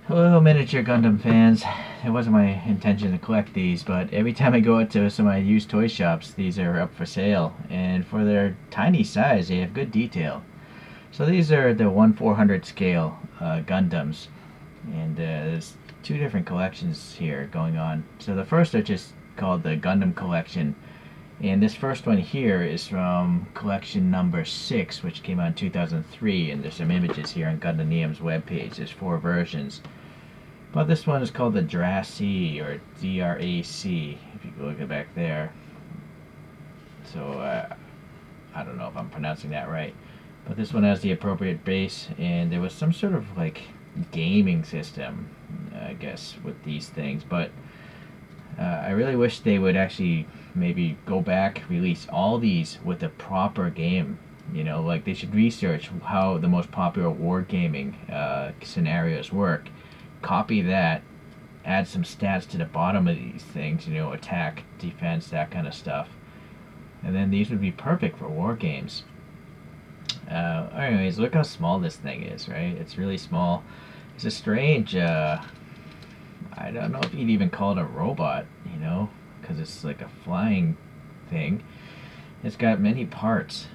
Hello, miniature Gundam fans. It wasn't my intention to collect these, but every time I go out to some of my used toy shops, these are up for sale. And for their tiny size, they have good detail. So these are the 1/400 scale Gundams. And there's two different collections here going on. So the first are just called the Gundam Collection. And this first one here is from collection number 6, which came out in 2003. And there's some images here on Gundanium's webpage. There's 4 versions. But this one is called the Drac, or DRAC, if you look at back there. So, I don't know if I'm pronouncing that right. But this one has the appropriate base, and there was some sort of, like, gaming system, I guess, with these things. But I really wish they would actually maybe go back, release all these with a proper game. You know, like they should research how the most popular wargaming scenarios work, copy that, add some stats to the bottom of these things, you know, attack, defense, that kind of stuff. And then these would be perfect for war games. Anyways, look how small this thing is, right? It's really small. It's a strange, I don't know if you'd even call it a robot, you know, because it's like a flying thing. It's got many parts.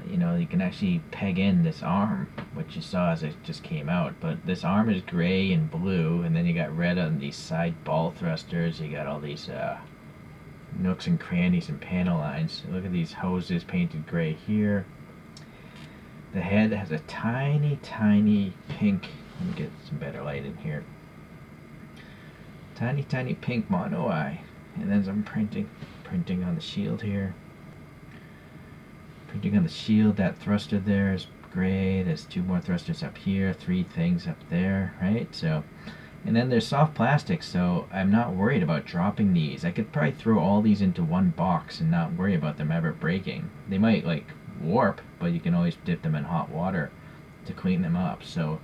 You know, you can actually peg in this arm, which you saw as it just came out. But this arm is gray and blue, and then you got red on these side ball thrusters. You got all these nooks and crannies and panel lines. Look at these hoses painted gray here. The head has a tiny, tiny pink. Let me get some better light in here. Tiny, tiny pink mono eye. And then some printing on the shield here. Printing on the shield, that thruster there is gray. There's 2 more thrusters up here, 3 things up there, right? So, and then there's soft plastic, so I'm not worried about dropping these. I could probably throw all these into one box and not worry about them ever breaking. They might like warp, but you can always dip them in hot water to clean them up. So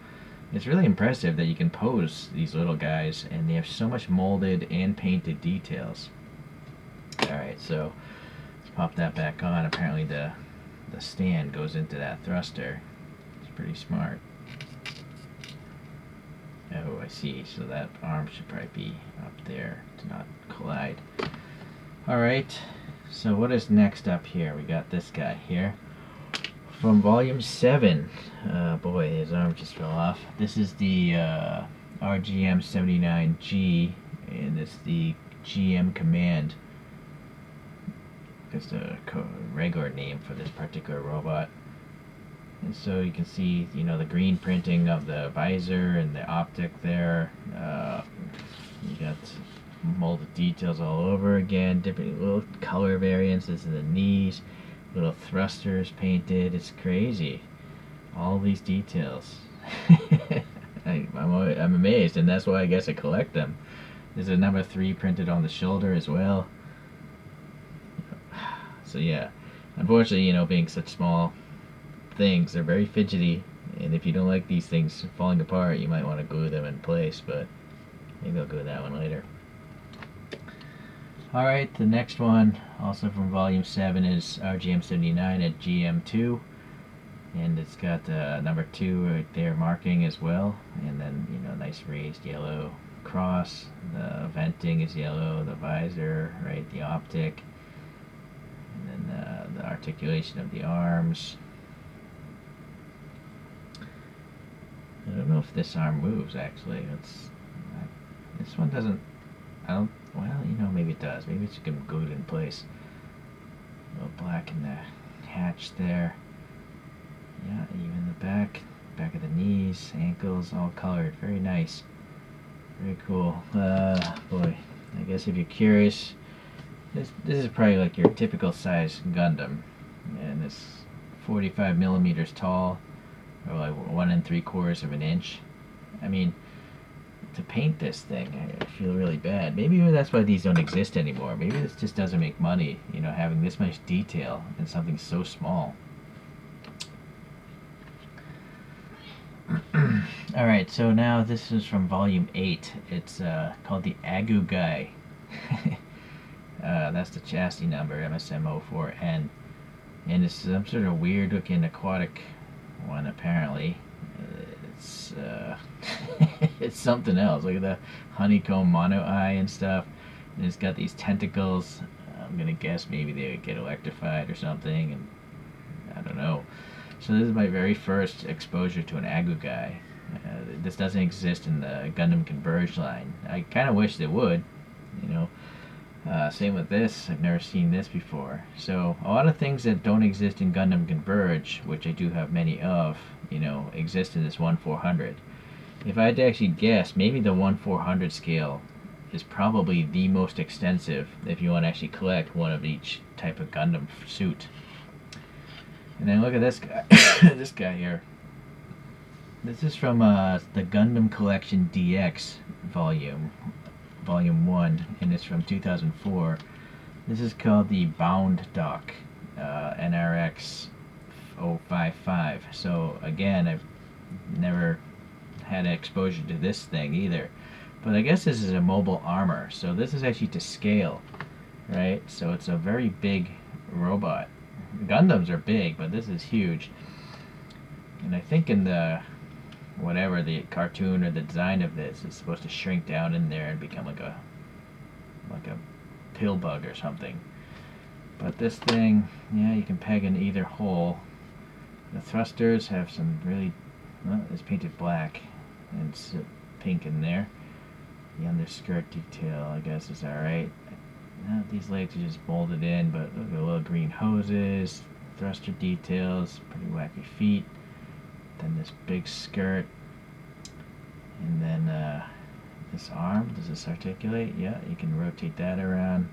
it's really impressive that you can pose these little guys, and they have so much molded and painted details. Alright, so let's pop that back on. Apparently the stand goes into that thruster. It's pretty smart. Oh, I see. So that arm should probably be up there to not collide. Alright, so what is next up here? We got this guy here. From volume 7. Boy, his arm just fell off. This is the RGM-79G, and it's the GM Command. It's the regular name for this particular robot. And so you can see, you know, the green printing of the visor and the optic there. You got molded details all over again, different little color variances in the knees, little thrusters painted. It's crazy. All these details. I'm amazed, and that's why I guess I collect them. There's a number 3 printed on the shoulder as well. So yeah, unfortunately, you know, being such small things, they're very fidgety, and if you don't like these things falling apart, you might want to glue them in place, but maybe I'll glue that one later. Alright, the next one, also from volume 7, is RGM-79 at GM2, and it's got number 2 right there marking as well, and then, you know, nice raised yellow cross. The venting is yellow, the visor, right, the optic, and then the articulation of the arms. I don't know if this arm moves, actually. This one doesn't, well, you know, maybe it does. Maybe it's glued in place. A little black in the hatch there. Yeah, even the back of the knees, ankles, all colored. Very nice. Very cool. Boy, I guess if you're curious, this is probably like your typical size Gundam, and it's 45 millimeters tall, or like 1 3/4 of an inch. I mean, to paint this thing, I feel really bad. Maybe that's why these don't exist anymore. Maybe this just doesn't make money, you know, having this much detail in something so small. Alright, so now this is from volume 8. It's called the Agu Guy. That's the chassis number, MSM04N. And it's some sort of weird looking aquatic one, apparently. It's It's something else. Look at the honeycomb mono eye and stuff. And it's got these tentacles. I'm gonna guess maybe they would get electrified or something, and I don't know. So this is my very first exposure to an Agu guy. This doesn't exist in the Gundam Converge line. I kind of wish it would, you know. Same with this. I've never seen this before. So a lot of things that don't exist in Gundam Converge, which I do have many of, you know, exist in this 1/400. If I had to actually guess, maybe the 1/400 scale is probably the most extensive if you want to actually collect one of each type of Gundam suit. And then look at this guy. This guy here. This is from the Gundam Collection DX volume 1, and it's from 2004. This is called the Bound Dock NRX 055. So again, I've never had exposure to this thing either. But I guess this is a mobile armor, so this is actually to scale, right? So it's a very big robot. Gundams are big, but this is huge. And I think in the whatever the cartoon or the design of this is supposed to shrink down in there and become like a pill bug or something. But this thing, yeah, you can peg in either hole. The thrusters have some really, well, it's painted black and it's pink in there. The underskirt detail, I guess, is alright. These legs are just molded in, but look at the little green hoses, thruster details, pretty wacky feet. Then this big skirt, and then this arm. Does this articulate? Yeah, you can rotate that around.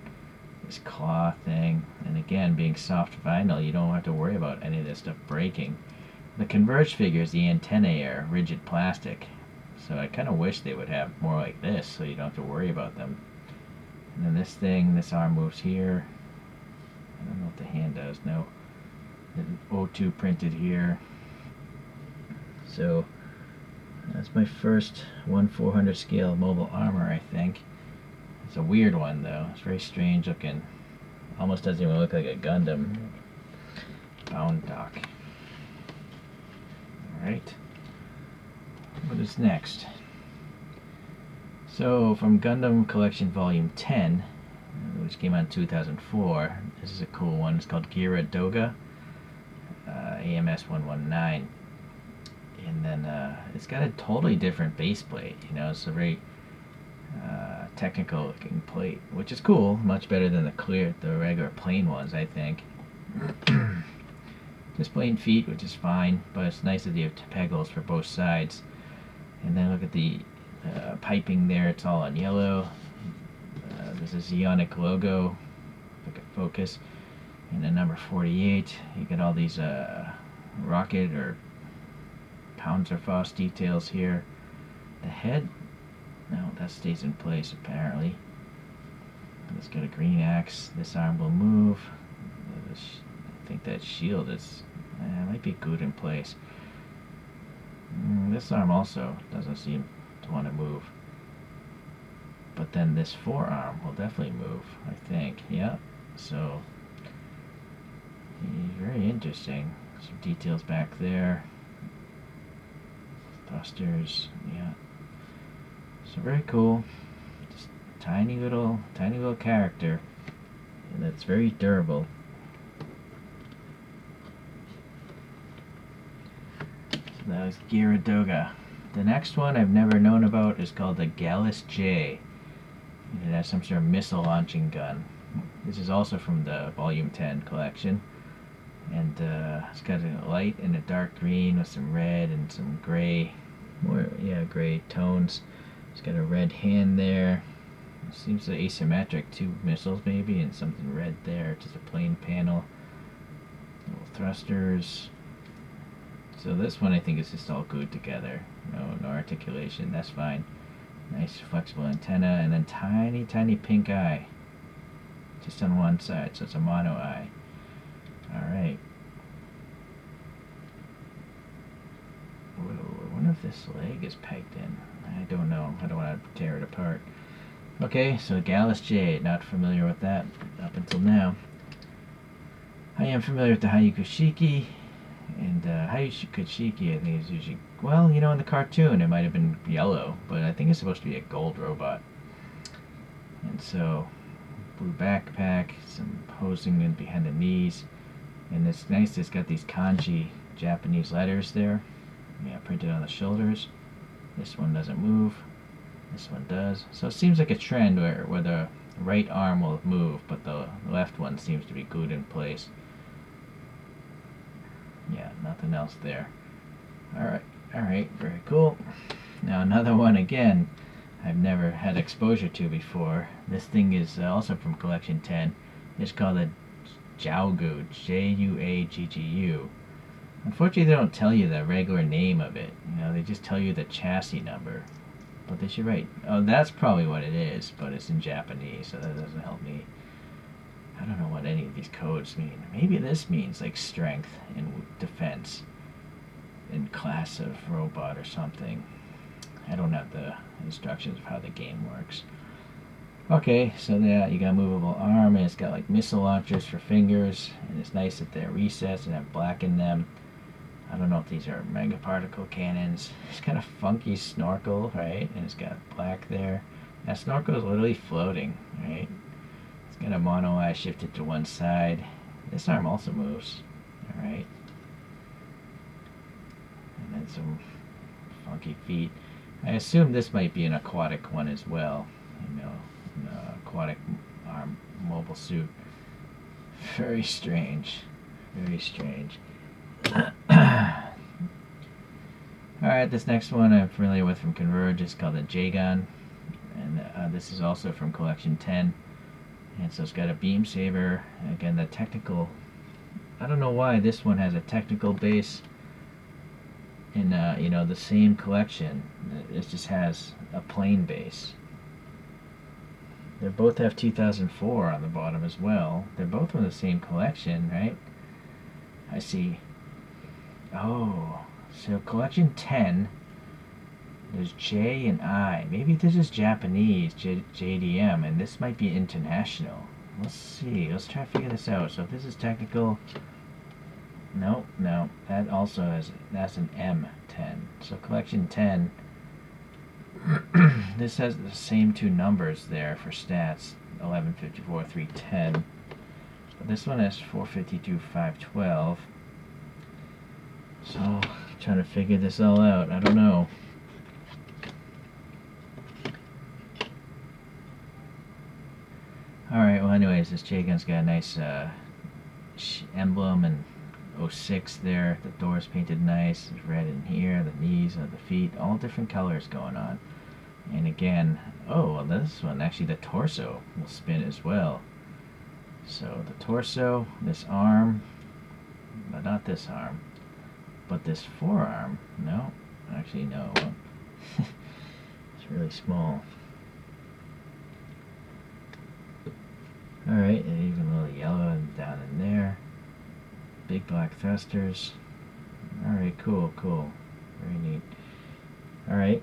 This claw thing, and again, being soft vinyl, you don't have to worry about any of this stuff breaking. The Converge figures, the antennae are rigid plastic, so I kind of wish they would have more like this, so you don't have to worry about them. And then this thing, this arm moves here. I don't know what the hand does. No, the O2 printed here. So that's my first 1/400 scale mobile armor, I think. It's a weird one though. It's very strange looking. Almost doesn't even look like a Gundam. Bound Dock. Alright. What is next? So from Gundam Collection Volume 10, which came out in 2004, this is a cool one. It's called Gira Doga, AMS 119. And then it's got a totally different base plate. You know, it's a very technical looking plate, which is cool. Much better than the regular plain ones, I think. Just plain feet, which is fine, but it's nice that you have pegals for both sides. And then look at the piping there. It's all on yellow. There's a Zeonic logo, if I could focus. And then number 48, you get all these rocket or Panzerfaust details here. The head, no, that stays in place apparently. It's got a green axe. This arm will move. I think that shield is might be good in place. This arm also doesn't seem to want to move. But then this forearm will definitely move, I think. Yeah. So very interesting. Some details back there. Thrusters, yeah. So very cool. Just tiny little character, and it's very durable. So that was Gira Doga. The next one I've never known about is called the Gallus J. It has some sort of missile launching gun. This is also from the Volume 10 collection. And it's got a light and a dark green with some red and some gray, gray tones. It's got a red hand there. It seems asymmetric, 2 missiles maybe, and something red there. Just a plain panel. Little thrusters. So this one I think is just all glued together. No articulation. That's fine. Nice flexible antenna, and then tiny pink eye, just on one side. So it's a mono eye. Alright. I wonder if this leg is pegged in. I don't know. I don't want to tear it apart. Okay, so Gallus J. Not familiar with that up until now. I am familiar with the Hayukushiki, And Kachiki, I think, is usually, well, in the cartoon it might have been yellow, but I think it's supposed to be a gold robot. And so, blue backpack, some posing in behind the knees, and it's nice. It's got these kanji Japanese letters there, printed on the shoulders. This one doesn't move. This one does. So it seems like a trend where the right arm will move, but the left one seems to be glued in place. Yeah, nothing else there. Alright, very cool. Now another one again I've never had exposure to before. This thing is also from Collection 10. It's called a Jiaogu, Juaggu. Unfortunately, they don't tell you the regular name of it. They just tell you the chassis number. But they should write. Oh, that's probably what it is, but it's in Japanese, so that doesn't help me. I don't know what any of these codes mean. Maybe this means like strength and defense and class of robot or something. I don't have the instructions of how the game works. Okay, so yeah, you got a movable arm, and it's got like missile launchers for fingers, and it's nice that they're recessed and have black in them. I don't know if these are mega particle cannons. It's got a funky snorkel, right? And it's got black there. That snorkel is literally floating, right? It's got a mono eye shifted to one side. This arm also moves, alright? And then some funky feet. I assume this might be an aquatic one as well. An aquatic arm mobile suit. Very strange. Very strange. Alright, this next one I'm familiar with from Converge. It's called the Jagon. And this is also from Collection 10. And so it's got a beam saber. Again, the technical... I don't know why this one has a technical base in the same collection. It just has a plain base. They both have 2004 on the bottom as well. They're both from the same collection, right? I see. Oh, so collection 10, there's J and I. Maybe this is Japanese, JDM, and this might be international. Let's see. Let's try to figure this out. So if this is technical... No. That also has... That's an M10. So collection 10... This has the same two numbers there for stats. 1154, 310. But this one has 452, 512. So, trying to figure this all out. I don't know. Alright, well anyways, this Jagon's got a nice emblem and 06 there. The door's painted nice. It's red in here, the knees, the feet, all different colors going on. And again, well, this one, actually the torso will spin as well. So the torso, this arm, but not this arm, but this forearm, no, actually no, it's really small. Alright, and even a little yellow down in there. Big black thrusters. Alright, cool. Very neat. Alright,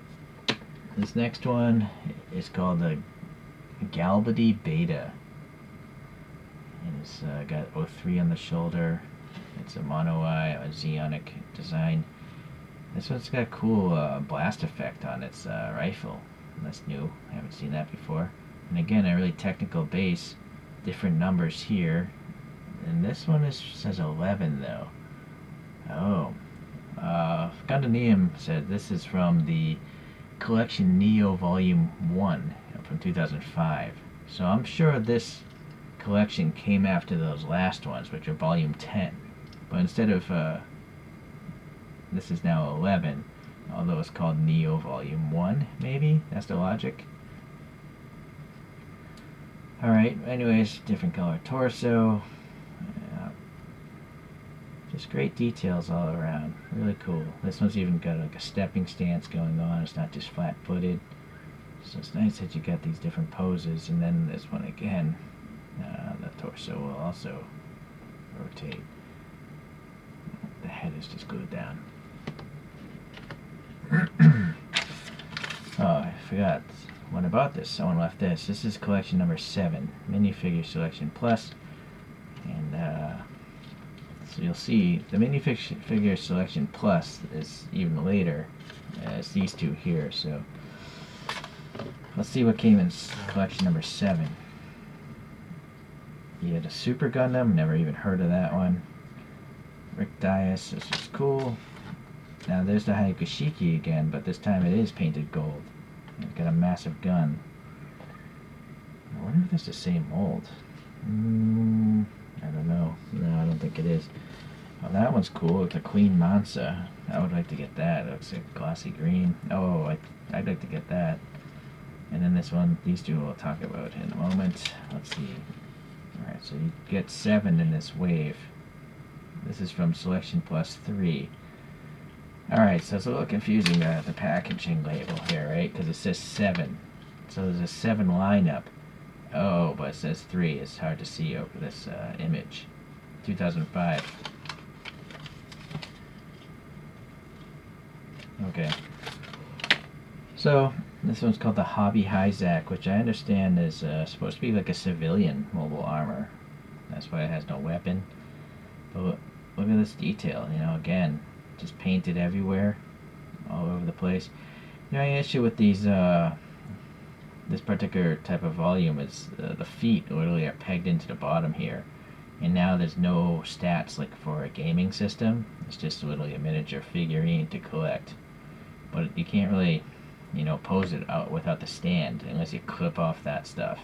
this next one is called the Galbady Beta. And it's got 03 on the shoulder. It's a mono eye, a Zeonic design. This one's got a cool blast effect on its rifle. That's new. I haven't seen that before. And again, a really technical base. Different numbers here. And this one says 11 though. Oh. Gundam said this is from the Collection Neo Volume 1 from 2005. So I'm sure this collection came after those last ones, which are Volume 10. But instead of... this is now 11, although it's called Neo Volume 1, maybe? That's the logic. Alright, anyways, different color torso. Just great details all around. Really cool. This one's even got like a stepping stance going on. It's not just flat-footed. So it's nice that you got these different poses. And then this one again, the torso will also rotate. The head is just glued down. Oh, I forgot one about this. Someone left this. This is collection number 7, minifigure selection plus. And let's So you'll see the minifigure selection plus is even later as these two here. So let's see what came in collection number 7. You had a Super Gundam, never even heard of that one. Rick Dias, this is cool. Now there's the Hayakushiki again, but this time it is painted gold. It's got a massive gun. I wonder if this is the same mold. I don't know. No, I don't think it is. Oh, that one's cool. It's a Queen Mansa. I would like to get that. It looks like glossy green. Oh, I'd like to get that. And then this one, these two we'll talk about in a moment. Let's see. Alright, so you get 7 in this wave. This is from Selection Plus 3. Alright, so it's a little confusing, the packaging label here, right? Because it says 7. So there's a 7 lineup. Oh, but it says 3. It's hard to see over this image. 2005. Okay. So, this one's called the Hobby Hyzak, which I understand is supposed to be like a civilian mobile armor. That's why it has no weapon. But look at this detail, you know, again, just painted everywhere, all over the place. You know, the issue with these, this particular type of volume is the feet literally are pegged into the bottom here. And now there's no stats like for a gaming system. It's just literally a miniature figurine to collect. But you can't really, you know, pose it out without the stand unless you clip off that stuff.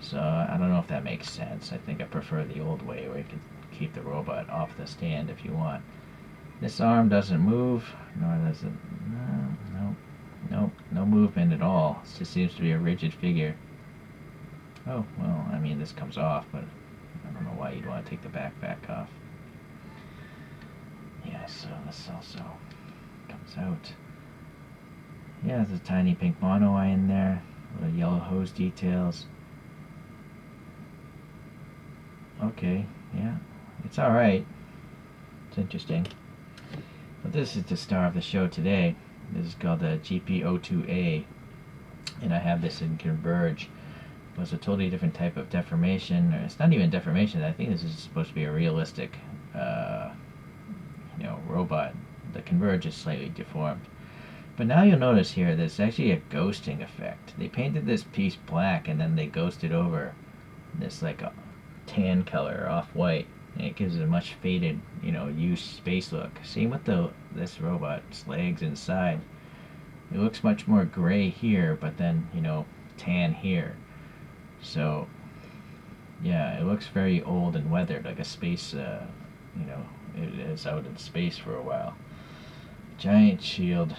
So I don't know if that makes sense. I think I prefer the old way where you can keep the robot off the stand if you want. This arm doesn't move, nor does it. No movement at all. It just seems to be a rigid figure. Oh, well, I mean, this comes off, but I don't know why you'd want to take the backpack off. Yeah, so this also comes out. Yeah, there's a tiny pink mono eye in there, little yellow hose details. Okay, yeah, it's alright. It's interesting. But this is the star of the show today. This is called the GP02A, and I have this in Converge. It was a totally different type of deformation. It's not even deformation. I think this is supposed to be a realistic, you know, robot. The Converge is slightly deformed. But now you'll notice here there's actually a ghosting effect. They painted this piece black and then they ghosted over this like a tan color, off-white, and it gives it a much faded, you know, used space look. Same with this robot's legs inside. It looks much more gray here, but then, you know, tan here. So, yeah, it looks very old and weathered, like a space, you know, it is out in space for a while. Giant shield.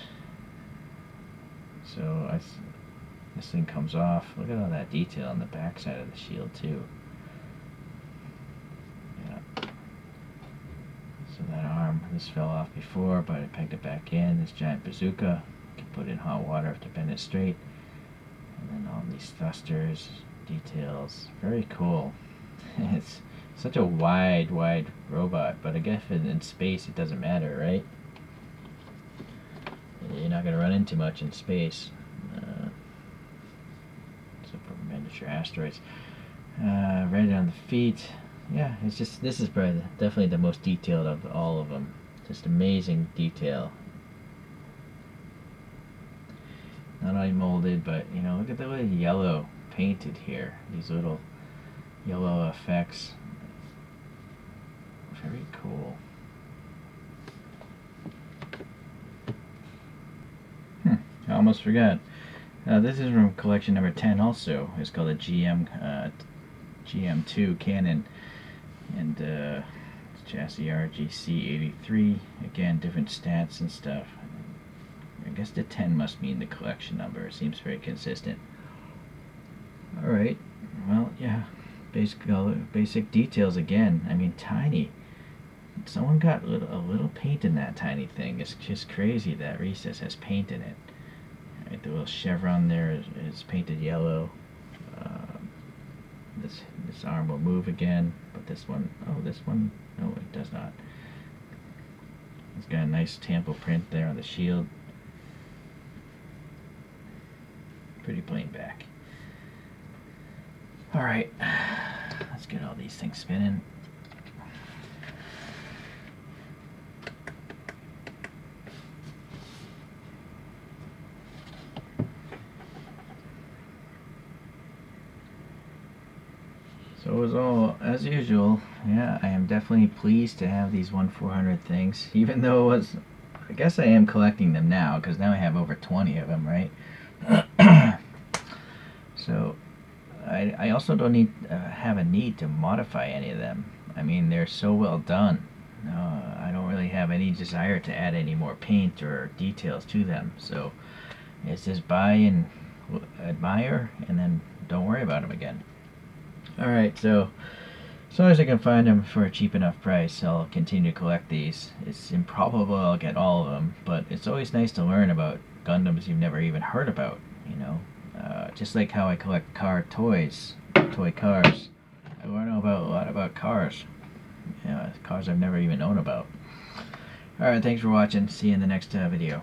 So this thing comes off. Look at all that detail on the back side of the shield too. Yeah. So that arm, this fell off before, but I pegged it back in. This giant bazooka, you can put in hot water to bend it straight. And then all these thrusters, details, very cool. It's such a wide robot, but I guess in space it doesn't matter, right? You're not going to run into much in space, except for miniature asteroids. Right on the feet. Yeah, it's just, this is probably definitely the most detailed of all of them. Just amazing detail. Not only molded, but, you know, look at the little yellow painted here. These little yellow effects. Very cool. I almost forgot. This is from collection number 10 also. It's called a GM2 Cannon. And chassis RGC83. Again, different stats and stuff. I guess the 10 must mean the collection number. It seems very consistent. Alright. Well, yeah. Basic details again. I mean, tiny. Someone got a little paint in that tiny thing. It's just crazy that Recess has paint in it. Right, the little chevron there is painted yellow. This arm will move again, but this one, no, it does not. It's got a nice tampo print there on the shield. Pretty plain back. Alright, let's get all these things spinning. So as usual, yeah, I am definitely pleased to have these 1/400 things, even though I guess I am collecting them now, because now I have over 20 of them, right? So, I also don't have a need to modify any of them. I mean, they're so well done. I don't really have any desire to add any more paint or details to them. So, it's just buy and admire, and then don't worry about them again. Alright, so as long as I can find them for a cheap enough price, I'll continue to collect these. It's improbable I'll get all of them, but it's always nice to learn about Gundams you've never even heard about, you know. Just like how I collect toy cars. I learn a lot about cars. Cars I've never even known about. Alright, thanks for watching. See you in the next video.